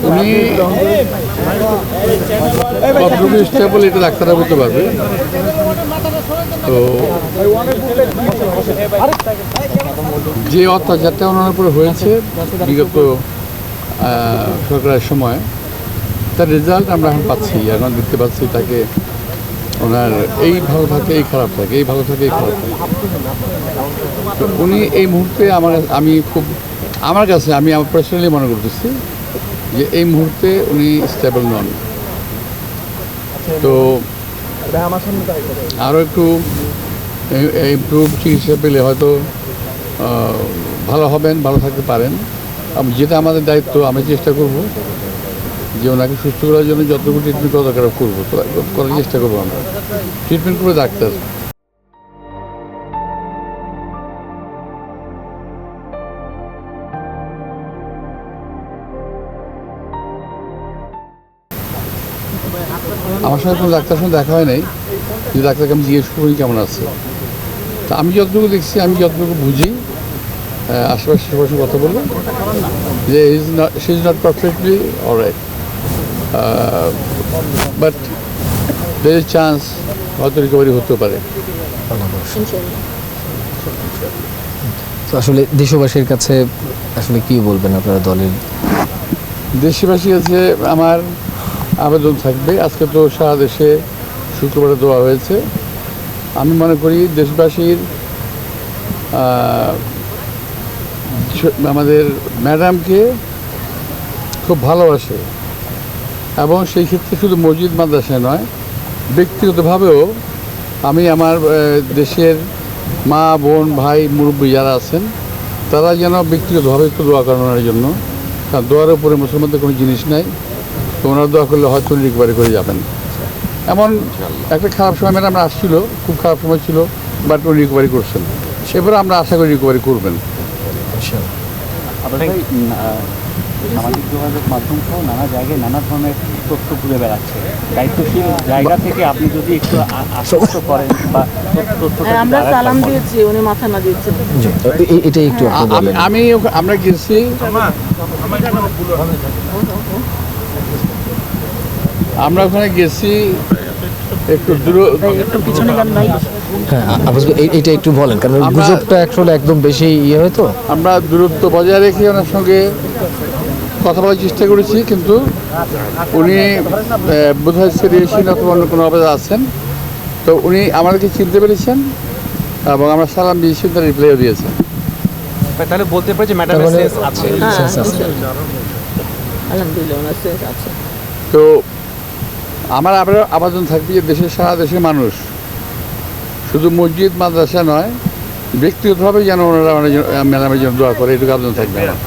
উনি কতটুকু স্টেবল এটা ডাক্তাররা বলতে পারবে। তো যে অত্যাচারটা ওনার উপরে হয়েছে বিগত সরকারের সময়, তার রেজাল্ট আমরা এখন পাচ্ছি, এখন দেখতে পাচ্ছি তাকে ওনার এই ভালো থাকে এই খারাপ থাকে, এই ভালো থাকে এই খারাপ থাকে। তো উনি এই মুহূর্তে আমার কাছে আমি পার্সোনালি মনে করতেছি যে এই মুহূর্তে উনি স্টেবল নন। তো আরও একটু ইমপ্রুভ চিকিৎসা পেলে হয়তো ভালো হবেন, ভালো থাকতে পারেন। যেটা আমাদের দায়িত্ব, আমি চেষ্টা করব যে ওনাকে সুস্থ করার জন্য যতটুকু ট্রিটমেন্ট করা দরকার করবো, তো করার চেষ্টা করবো। আমরা ট্রিটমেন্ট করবো ডাক্তার। আমার সঙ্গে কোনো ডাক্তার সঙ্গে দেখা হয় নাই, যে ডাক্তারকে আমি জিজ্ঞেস করি কেমন আছে। তা আমি যতটুকু দেখছি, আমি যতটুকু বুঝি, আশেপাশে সবার সঙ্গে কথা বললাম যে she is not perfectly alright, but there is chance হয়তো রিকভারি হতে পারে। আসলে দেশবাসীর কাছে আসলে কি বলবেন আপনারা দলের? দেশবাসীর কাছে আমার আবেদন থাকবে, আজকে তো সারা দেশে শুক্রবারে দেওয়া হয়েছে। আমি মনে করি দেশবাসীর আমাদের ম্যাডামকে খুব ভালোবাসে, এবং সেই ক্ষেত্রে শুধু মসজিদ মাদ্রাসায় নয়, ব্যক্তিগতভাবেও আমি আমার দেশের মা বোন ভাই মুরব্বী যারা আছেন তারা যেন ব্যক্তিগতভাবে একটু দোয়া করেন ওনার জন্য। কারণ দোয়ার উপরে মুসলমানদের কোনো জিনিস নাই, তো ওনার দোয়া করলে হয়তো উনি রিকভারি করে যাবেন। এমন একটা খারাপ সময় ম্যাডাম আসছিল, খুব খারাপ সময় ছিল, বাট উনি রিকভারি করছেন। সেবারে আমরা আশা করি রিকভারি করবেন। সামাজিক যোগাযোগ মাধ্যম সহ নানা জায়গায় নানা ধরনের তথ্য ঘুরে বেড়াচ্ছে। দায়িত্বশীল জায়গা থেকে আপনি যদি একটু আশ্বস্ত করেন বা তথ্য, আমরা সালাম দিয়েছি, উনি মাথা না দিয়েছেন। এটাই একটু আমরা গেছি, আমরা ওখানে গেছি একটু পিছনে যান নাই। হ্যাঁ, এটা একটু বলেন, কারণ গুজবটা আসলে একদম বেশি হয়তো। আমরা দূরত্ব বজায় রেখে ওনার সঙ্গে কথা বলার চেষ্টা করেছি, কিন্তু উনি বোধহয় সিরিয়াসিন অথবা অন্য কোনো অবস্থা আছেন। তো উনি আমাদেরকে চিনতে পেরেছেন এবং আমরা সালাম দিয়েছি, তার রিপ্লাইও দিয়েছেন। তাহলে বলতে পারি যে ম্যাডাম আছে। আলহামদুলিল্লাহ ওনার সেন্স আছে। তো আমার আবেদন থাকবে যে সারা দেশের মানুষ শুধু মসজিদ মাদ্রাসা নয়, ব্যক্তিগতভাবে যেন ওনারা ম্যাডামের জন্য দোয়া করে, এটুকু আবেদন থাকবে আমার।